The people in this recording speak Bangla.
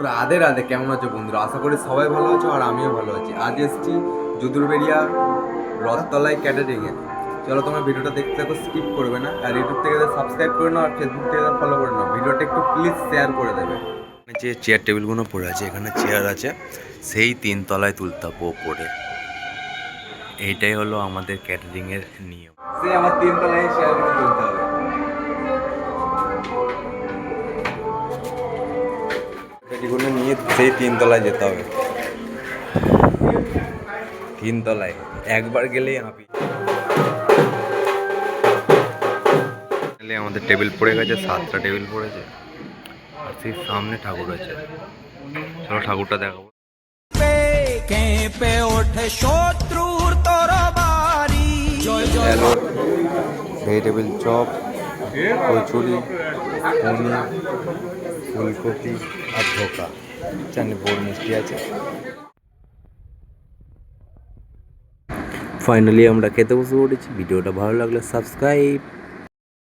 রাধে রাধে, কেমন আছো বন্ধুরা? আশা করি সবাই ভালো আছো আর আমিও ভালো আছি। আজ এসেছি যদুরবেড়িয়া রথতলায় ক্যাটারিংয়ে। চলো তোমার ভিডিওটা দেখতে থাকো, স্কিপ করবে না। আর ইউটিউব থেকে সাবস্ক্রাইব করে নাও আর ফেসবুক থেকে ফলো করে নাও। ভিডিওটা একটু প্লিজ শেয়ার করে দেবে। যে চেয়ার টেবিলগুলো পড়ে আছে, এখানে চেয়ার আছে, সেই 3 তলায় তুলতে হবে ওপরে। এইটাই হলো আমাদের ক্যাটারিংয়ের নিয়ম। সেই আমার 3 তলায় চেয়ারগুলো তুলতে হবে। এগুলো নিয়ে সেই 3 তলায় যেতে হবে। 3 তলায় একবার গেলেই হাঁপি। আমাদের টেবিল পড়ে গেছে, 7টা টেবিল পড়েছে আর সেই সামনে ঠাকুর আছে। চলো ঠাকুরটা দেখাবো। স্যালাড, ভেজিটেবিল চপ, কচুরি, পনির, ফুলকপি আর ধোকা, চাটনি, বোর মিষ্টি আছে। ফাইনালি আমরা খেতে বসে পড়েছি। ভিডিওটা ভালো লাগলে সাবস্ক্রাইব।